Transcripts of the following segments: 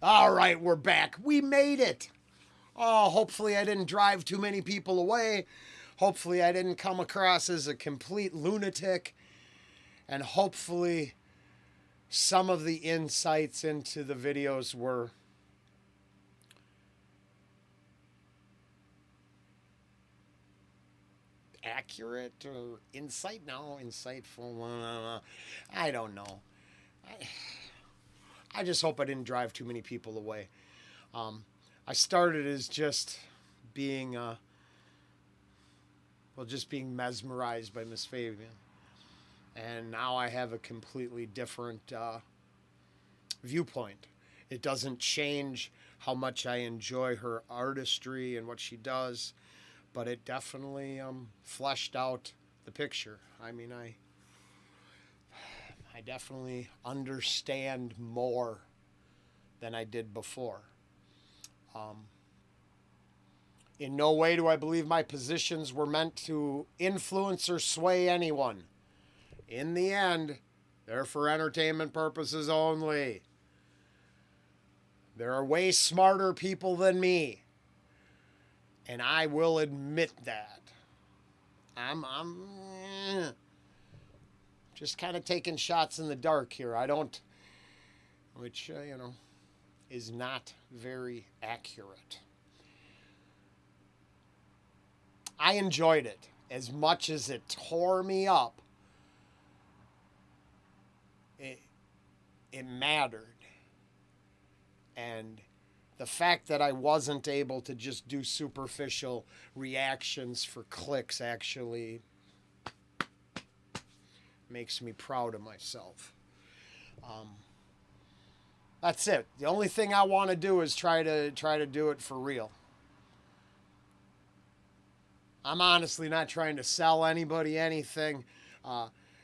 All right, we're back. We made it. Oh, hopefully I didn't drive too many people away. Hopefully I didn't come across as a complete lunatic. And hopefully some of the insights into the videos were accurate or insightful. I don't know. I just hope I didn't drive too many people away. I started as just being, just being mesmerized by Miss Fabian. And now I have a completely different viewpoint. It doesn't change how much I enjoy her artistry and what she does, but it definitely fleshed out the picture. I mean, I definitely understand more than I did before. In no way do I believe my positions were meant to influence or sway anyone. In the end, they're for entertainment purposes only. There are way smarter people than me, and I will admit that. I'm just kind of taking shots in the dark here. Which is not very accurate. I enjoyed it as much as it tore me up. It mattered. And the fact that I wasn't able to just do superficial reactions for clicks actually makes me proud of myself. That's it. The only thing I want to do is try to do it for real. I'm honestly not trying to sell anybody anything.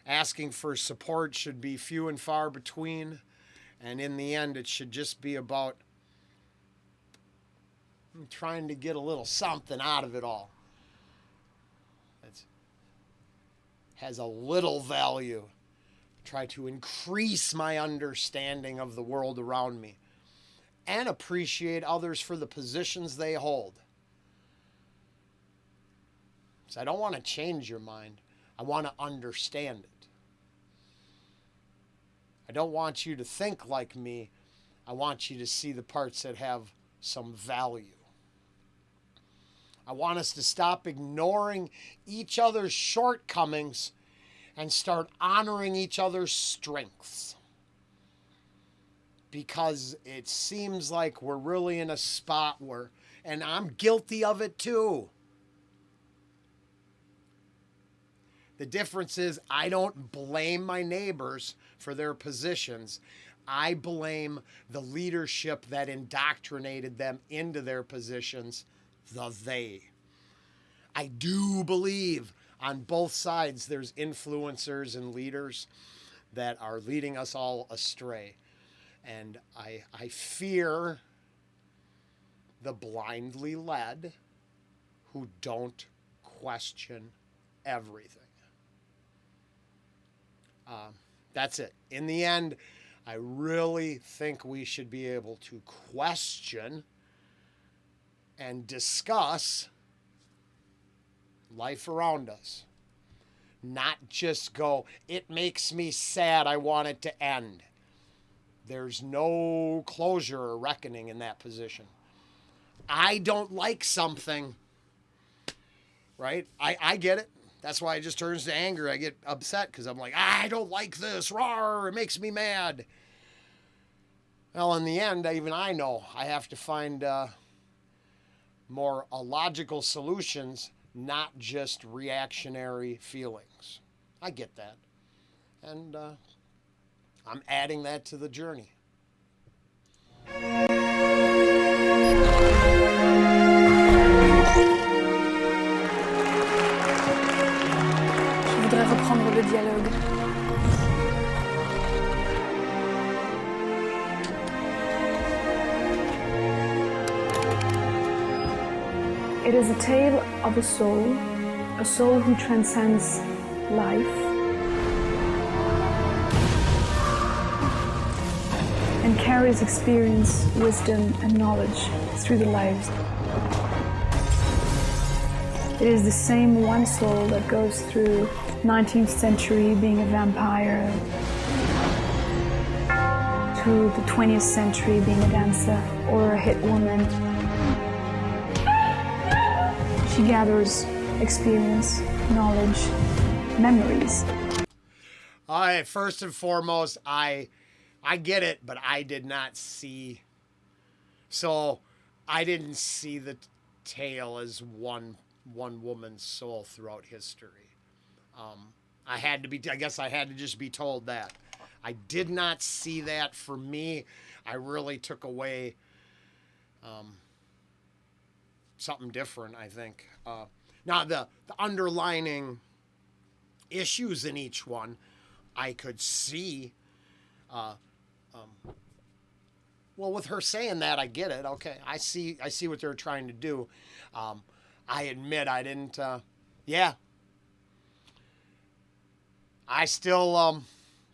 Asking for support should be few and far between. And in the end, it should just be about trying to get a little something out of it all. That has a little value. Try to increase my understanding of the world around me and appreciate others for the positions they hold. So I don't want to change your mind. I want to understand it. I don't want you to think like me. I want you to see the parts that have some value. I want us to stop ignoring each other's shortcomings and start honoring each other's strengths. Because it seems like we're really in a spot where, and I'm guilty of it too. The difference is I don't blame my neighbors for their positions. I blame the leadership that indoctrinated them into their positions, the they. I do believe on both sides there's influencers and leaders that are leading us all astray. And I fear the blindly led who don't question everything. That's it. In the end, I really think we should be able to question and discuss life around us. Not just go, it makes me sad, I want it to end. There's no closure or reckoning in that position. I don't like something, right? I get it. That's why it just turns to anger. I get upset because I'm like, I don't like this. Rawr, it makes me mad. Well, in the end, even I know I have to find more logical solutions, not just reactionary feelings. I get that. And I'm adding that to the journey. Je voudrais reprendre le dialogue. It is a tale of a soul who transcends life. and carries experience, wisdom, and knowledge through the lives. It is the same one soul that goes through 19th century being a vampire, to the 20th century being a dancer or a hit woman. She gathers experience, knowledge, memories. All right, first and foremost, I get it, but I did not see. So I didn't see the tale as one woman's soul throughout history. I guess I had to just be told that. I did not see that. For me, I really took away something different, I think. Now, the underlining issues in each one, I could see. Well, with her saying that, I get it. Okay, I see what they're trying to do. I admit I didn't. Yeah, I still.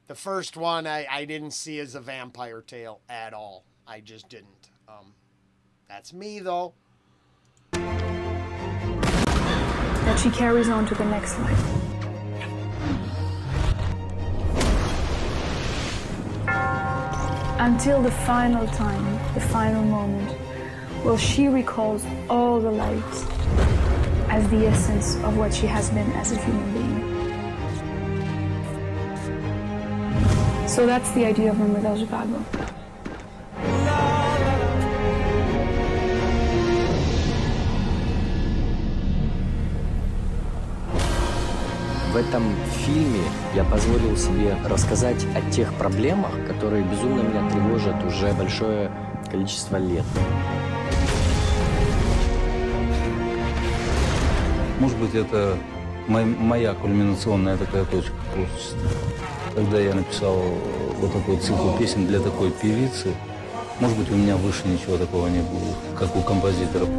The first one I didn't see as a vampire tale at all. I just didn't. That's me though. That she carries on to the next life. Until the final time, the final moment, well, she recalls all the lives as the essence of what she has been as a human being. So that's the idea of Mademoiselle Zhivago. В этом фильме я позволил себе рассказать о тех проблемах, которые безумно меня тревожат уже большое количество лет. Может быть, это моя кульминационная такая точка творчества. Когда я написал вот такой цикл песен для такой певицы, может быть, у меня выше ничего такого не было, как у композиторов.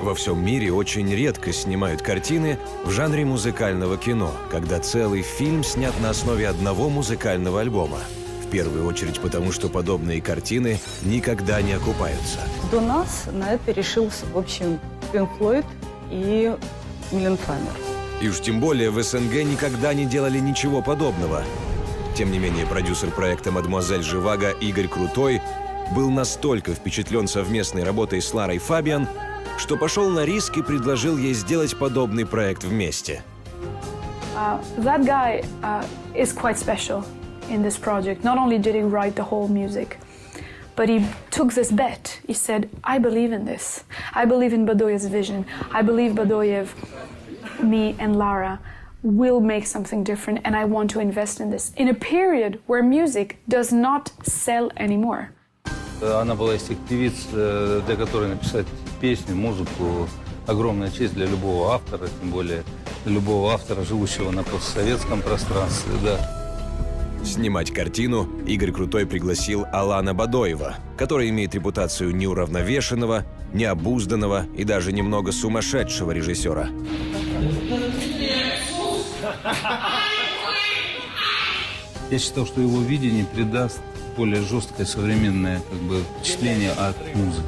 Во всем мире очень редко снимают картины в жанре музыкального кино, когда целый фильм снят на основе одного музыкального альбома. В первую очередь потому, что подобные картины никогда не окупаются. До нас на это решился, в общем, Pink Floyd и Милленхаммер. И уж тем более в СНГ никогда не делали ничего подобного. Тем не менее, продюсер проекта «Мадемуазель Живаго» Игорь Крутой был настолько впечатлен совместной работой с Ларой Фабиан, что пошел на риск и предложил ей сделать подобный проект вместе. That guy is quite special in this project. Not only did he write the whole music, but he took this bet. He said, I believe in this. I believe in Badoyev's vision. I believe Badoyev, me and Lara will make something different, and I want to invest in this. In a period where music does not sell anymore. Она была из тех певиц, для которой написать песню, музыку – огромная честь для любого автора, тем более для любого автора, живущего на постсоветском пространстве, да. Снимать картину Игорь Крутой пригласил Алана Бадоева, который имеет репутацию неуравновешенного, необузданного и даже немного сумасшедшего режиссера. Я считал, что его видение придаст более жесткое современное впечатление от музыки.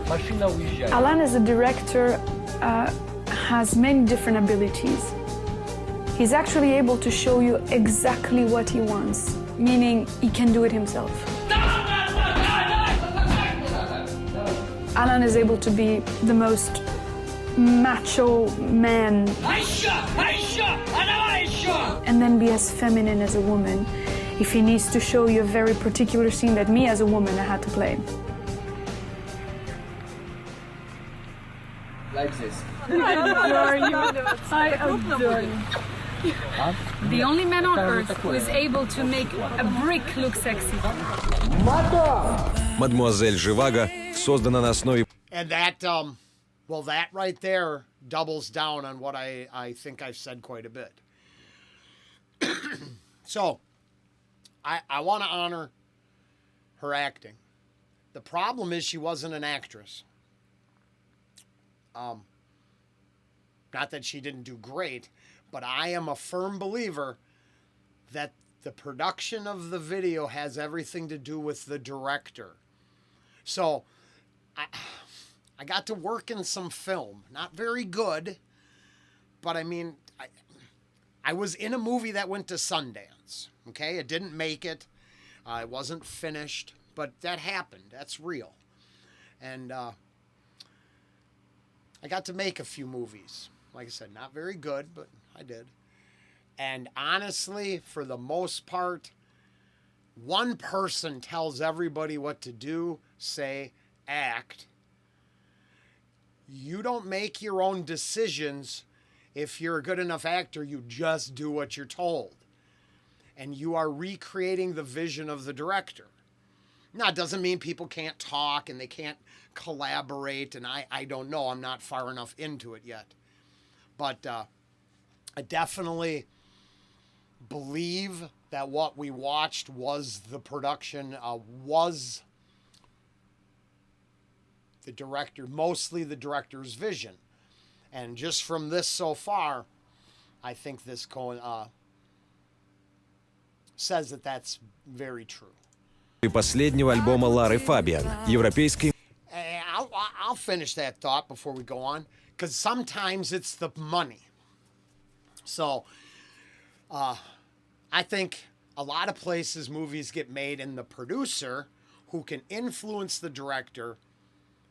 Alan as a director has many different abilities. He's actually able to show you exactly what he wants, meaning he can do it himself. Alan is able to be the most macho man and then be as feminine as a woman if he needs to show you a very particular scene that me as a woman I had to play. Like this. I adore you. I adore you. The only man on earth who is able to make a brick look sexy. «Мадемуазель Живаго» создана на основе... And that, well, that right there doubles down on what I think I've said quite a bit. So, I want to honor her acting. The problem is she wasn't an actress. Not that she didn't do great, but I am a firm believer that the production of the video has everything to do with the director. So I got to work in some film, not very good, but I mean, I was in a movie that went to Sundance, okay? It didn't make it. It wasn't finished, but that happened. That's real. And I got to make a few movies. Like I said, not very good, but I did. And honestly, for the most part, one person tells everybody what to do, say, act. You don't make your own decisions. If you're a good enough actor, you just do what you're told. And you are recreating the vision of the director. Now, it doesn't mean people can't talk and they can't collaborate, and I don't know. I'm not far enough into it yet. But I definitely believe that what we watched was the production, was the director, mostly the director's vision. And just from this so far, I think this says that that's very true. И последнего альбома Лары Фабиан, европейской... I'll finish that thought before we go on, because sometimes it's the money. So, I think a lot of places movies get made and the producer who can influence the director,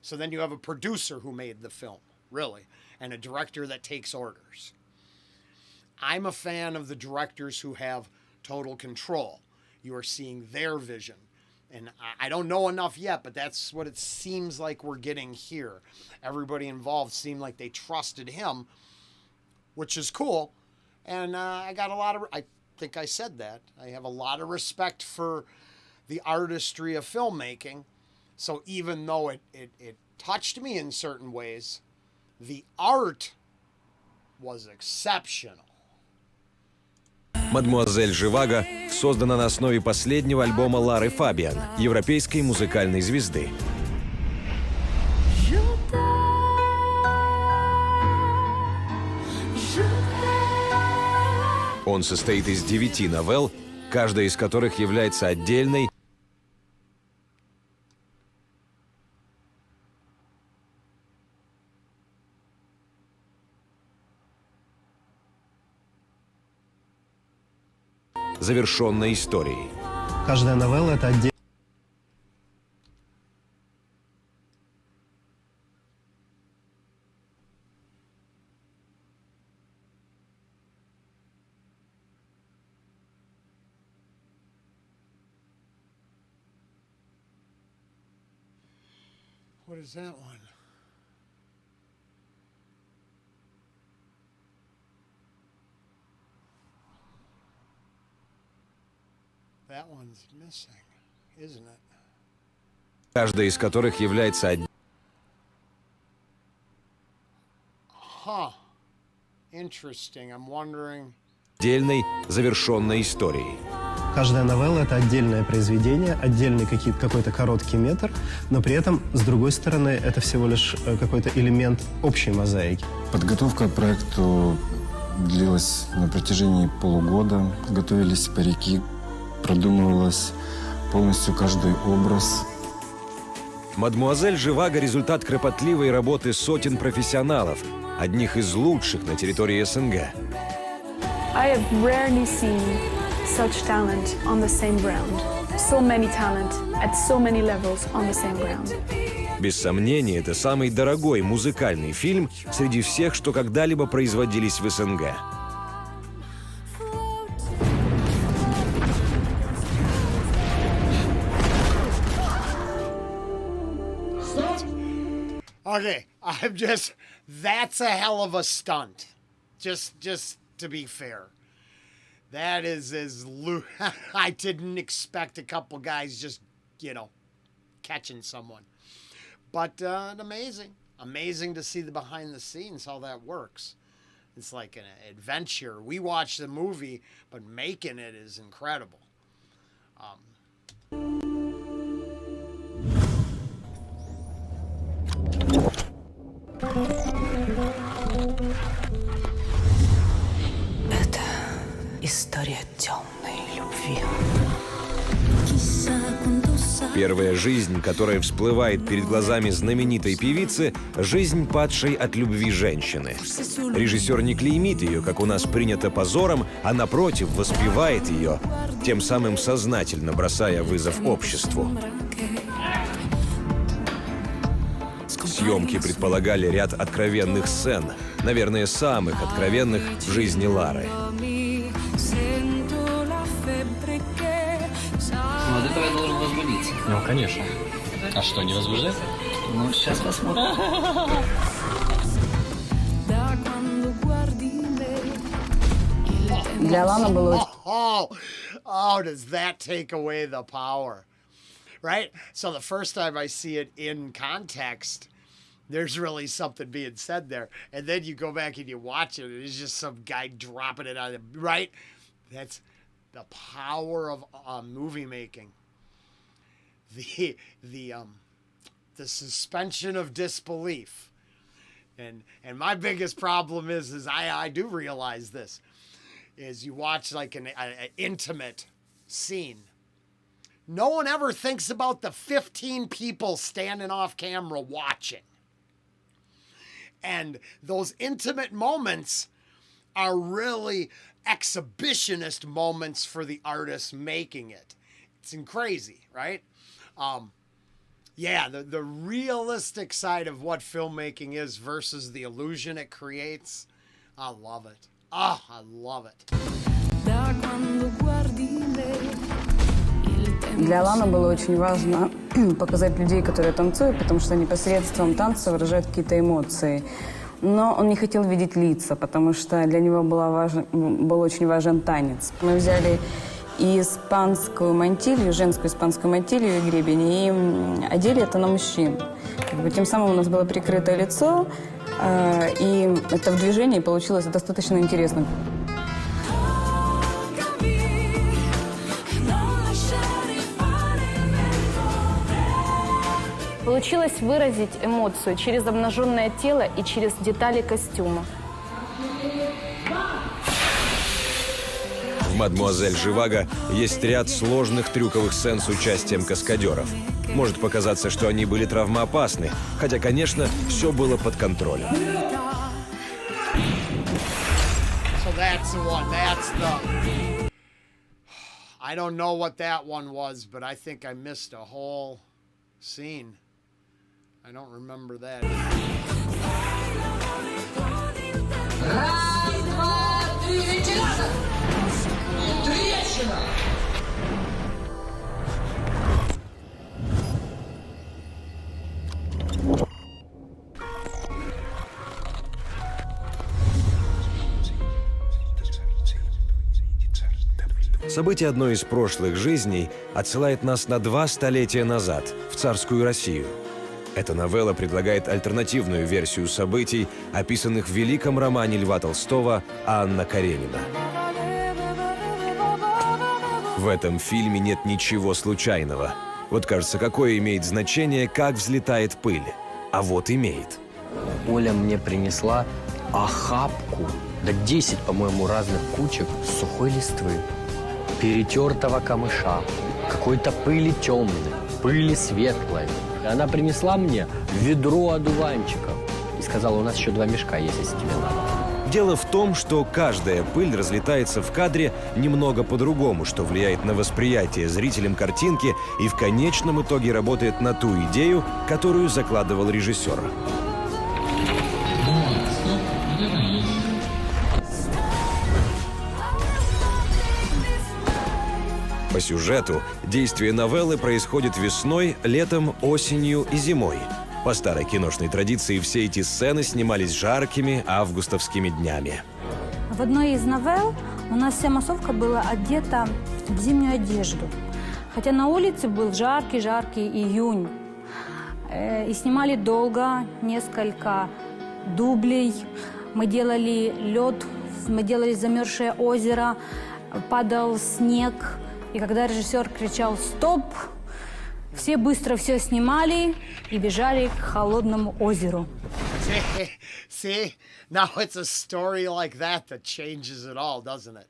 so then you have a producer who made the film, really, and a director that takes orders. I'm a fan of the directors who have total control. You are seeing their vision. And I don't know enough yet, but that's what it seems like we're getting here. Everybody involved seemed like they trusted him, which is cool. And I got a lot of, I think I said that. I have a lot of respect for the artistry of filmmaking. So even though it touched me in certain ways, the art was exceptional. «Мадмуазель Живаго» создана на основе последнего альбома Лары Фабиан, европейской музыкальной звезды. Он состоит из 9 новелл, каждая из которых является отдельной, завершенной историей. Каждая новелла — это отдельно. What is that one? That one's missing, isn't it? Каждая из которых является Interesting. I'm wondering. отдельной, завершенной историей. Каждая новелла — это отдельное произведение, отдельный какой-то короткий метр, но при этом, с другой стороны, это всего лишь какой-то элемент общей мозаики. Подготовка к проекту длилась на протяжении полугода. Готовились парики, продумывалось полностью каждый образ. «Мадмуазель Живаго» — результат кропотливой работы сотен профессионалов, одних из лучших на территории СНГ. I have rarely seen such talent on the same ground. So many talent at so many levels on the same ground. Без сомнения, это самый дорогой музыкальный фильм среди всех, что когда-либо производились в СНГ. Okay, that's a hell of a stunt. Just to be fair. That is I didn't expect a couple guys just, catching someone. But amazing to see the behind the scenes, how that works. It's like an adventure. We watched the movie, but making it is incredible. История темной любви. Первая жизнь, которая всплывает перед глазами знаменитой певицы – жизнь падшей от любви женщины. Режиссер не клеймит ее, как у нас принято, позором, а напротив воспевает ее, тем самым сознательно бросая вызов обществу. Съемки предполагали ряд откровенных сцен, наверное, самых откровенных в жизни Лары. Ну, от этого я должен возбудиться. Ну, конечно. А что, не возбуждается? Ну, сейчас посмотрим. Для Алана было очень... Oh, does that take away the power? Right? So the first time I see it in context, there's really something being said there. And then you go back and you watch it, and it's just some guy dropping it on it, right? That's the power of movie making. The suspension of disbelief. And my biggest problem is I do realize this, is you watch like an intimate scene. No one ever thinks about the 15 people standing off camera watching. And those intimate moments are really exhibitionist moments for the artist making it. It's crazy, right? Yeah, the realistic side of what filmmaking is versus the illusion it creates, I love it. Oh, I love it. Для Алана было очень важно показать людей, которые танцуют, потому что они посредством танца выражают какие-то эмоции. Но он не хотел видеть лица, потому что для него был очень важен танец. Мы взяли испанскую мантилью, женскую испанскую мантилью и гребень, и одели это на мужчин. Тем самым у нас было прикрытое лицо, и это в движении получилось достаточно интересно. Получилось выразить эмоцию через обнаженное тело и через детали костюма. В «Мадемуазель Живаго» есть ряд сложных трюковых сцен с участием каскадеров. Может показаться, что они были травмоопасны, хотя, конечно, все было под контролем. So that's the one. That's the... I don't know what that one was, but I think I missed a whole scene. I don't remember that. Раз, два, три, вентиляция! Трещина! Событие одной из прошлых жизней отсылает нас на 2 столетия назад, в царскую Россию. Эта новелла предлагает альтернативную версию событий, описанных в великом романе Льва Толстого «Анна Каренина». В этом фильме нет ничего случайного. Вот кажется, какое имеет значение, как взлетает пыль. А вот имеет. Оля мне принесла охапку, да 10, по-моему, разных кучек сухой листвы, перетертого камыша, какой-то пыли темной, пыли светлой. И она принесла мне ведро одуванчиков и сказала, у нас еще 2 мешка есть, если тебе надо. Дело в том, что каждая пыль разлетается в кадре немного по-другому, что влияет на восприятие зрителям картинки и в конечном итоге работает на ту идею, которую закладывал режиссер. По сюжету действие новеллы происходит весной, летом, осенью и зимой. По старой киношной традиции все эти сцены снимались жаркими августовскими днями. В одной из новелл у нас вся массовка была одета в зимнюю одежду. Хотя на улице был жаркий июнь. И снимали долго, несколько дублей. Мы делали лед, мы делали замерзшее озеро, падал снег. И когда режиссер кричал «Стоп!», все быстро все снимали и бежали к холодному озеру. See, now it's a story like that changes it all, doesn't it?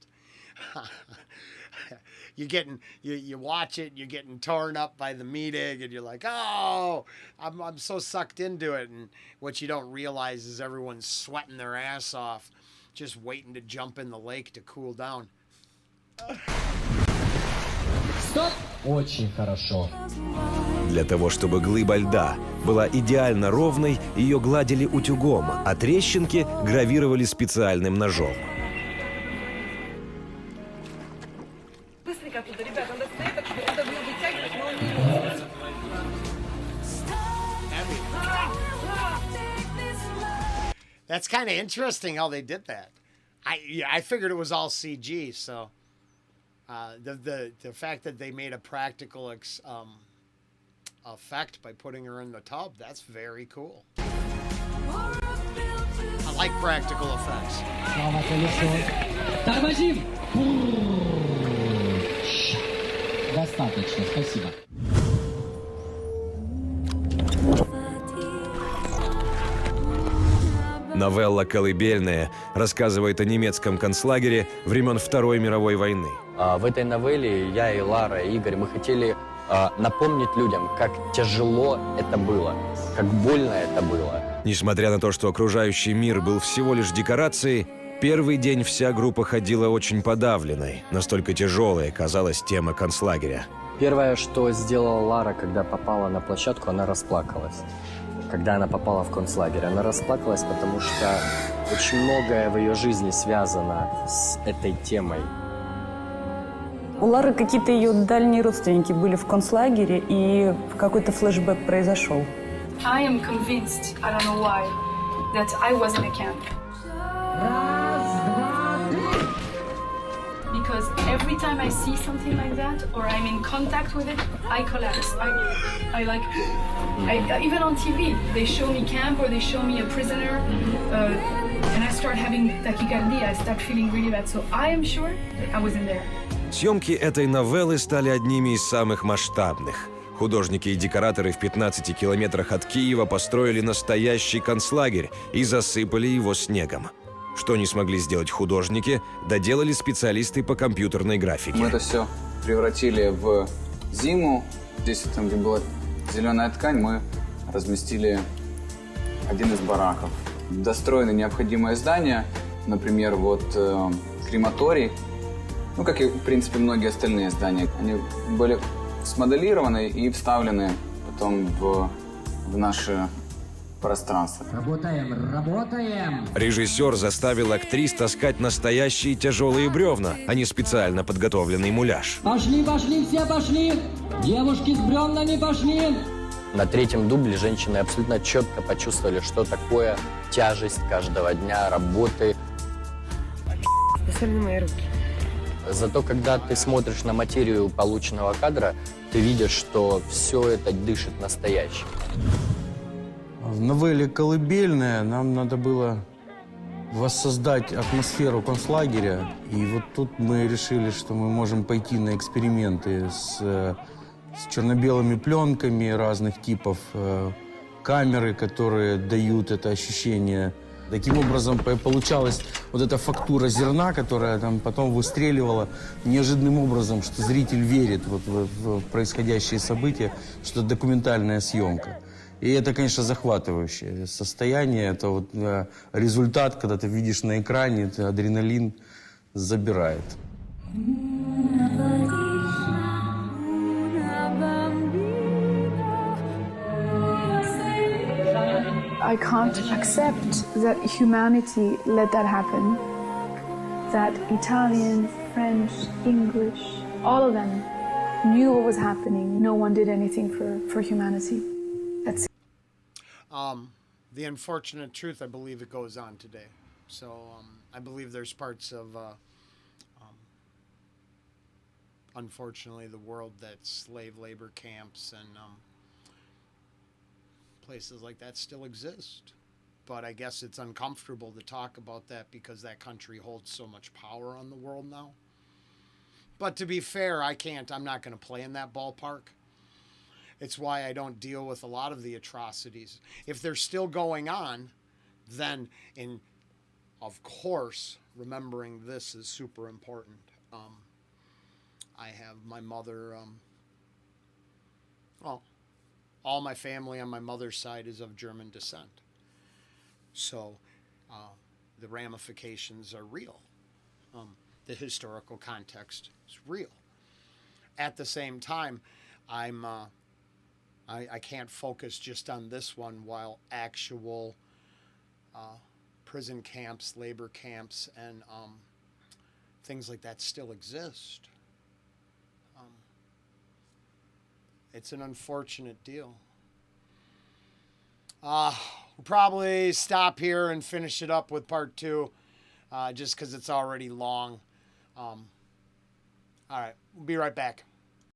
You watch it, you're getting torn up by the meeting, and you're like, oh, I'm so sucked into it. And what you don't realize is everyone's sweating their ass off, just waiting to jump in the lake to cool down. Стоп! Очень хорошо. Для того, чтобы глыба льда была идеально ровной, ее гладили утюгом, а трещинки гравировали специальным ножом. Быстренько оттуда, ребята, надо стоять, так что это вытягивать, но не... That's kind of interesting how they did that. I figured it was all CG, so the fact that they made a practical effect by putting her in the tub, that's very cool. I like practical effects. Слава колесо. Тормозим! Достаточно, спасибо. Новелла «Колыбельная» рассказывает о немецком концлагере времен Второй мировой войны. В этой новелле я и Лара, и Игорь, мы хотели напомнить людям, как тяжело это было, как больно это было. Несмотря на то, что окружающий мир был всего лишь декорацией, первый день вся группа ходила очень подавленной. Настолько тяжелой казалась тема концлагеря. Первое, что сделала Лара, когда попала на площадку, она расплакалась. Когда она попала в концлагерь, она расплакалась, потому что очень многое в ее жизни связано с этой темой. У Лары какие-то ее дальние родственники были в концлагере, и какой-то флешбэк произошел. I am convinced, I don't know why, that I was in a camp. Because every time I see something like that, or I'm in contact with it, I collapse. Even on TV, they show me camp or they show me a prisoner, and I start having tachycardia. I start feeling really bad. So I am sure that I was in there. Съемки этой новеллы стали одними из самых масштабных. Художники и декораторы в 15 километрах от Киева построили настоящий концлагерь и засыпали его снегом. Что не смогли сделать художники, доделали специалисты по компьютерной графике. Мы это все превратили в зиму. Здесь, там, где была зеленая ткань, мы разместили один из бараков. Достроены необходимые здания, например, вот крематорий, ну, как и, в принципе, многие остальные здания. Они были смоделированы и вставлены потом в наше пространство. Работаем, работаем! Режиссер заставил актрис таскать настоящие тяжелые бревна, а не специально подготовленный муляж. Пошли, пошли, все пошли! Девушки с бревнами пошли! На третьем дубле женщины абсолютно четко почувствовали, что такое тяжесть каждого дня работы. Особенно мои руки. Зато когда ты смотришь на материю полученного кадра, ты видишь, что все это дышит настоящим. В новелле «Колыбельная» нам надо было воссоздать атмосферу концлагеря. И вот тут мы решили, что мы можем пойти на эксперименты с черно-белыми пленками разных типов, камеры, которые дают это ощущение. Таким образом получалась вот эта фактура зерна, которая там потом выстреливала неожиданным образом, что зритель верит вот в происходящие события, что это документальная съемка. И это, конечно, захватывающее состояние. Это вот результат, когда ты видишь на экране, адреналин забирает. I can't accept that humanity let that happen. That Italian, French, English, all of them knew what was happening. No one did anything for humanity. That's it. The unfortunate truth, I believe it goes on today. So I believe there's parts of, unfortunately, the world that's slave labor camps and places like that still exist. But I guess it's uncomfortable to talk about that because that country holds so much power on the world now. But to be fair, I'm not going to play in that ballpark. It's why I don't deal with a lot of the atrocities. If they're still going on, then of course, remembering this is super important. I have my mother, well, all my family on my mother's side is of German descent. So the ramifications are real. The historical context is real. At the same time, I can't focus just on this one while actual prison camps, labor camps, and things like that still exist. It's an unfortunate deal. We'll probably stop here and finish it up with part 2, just because it's already long. All right, we'll be right back.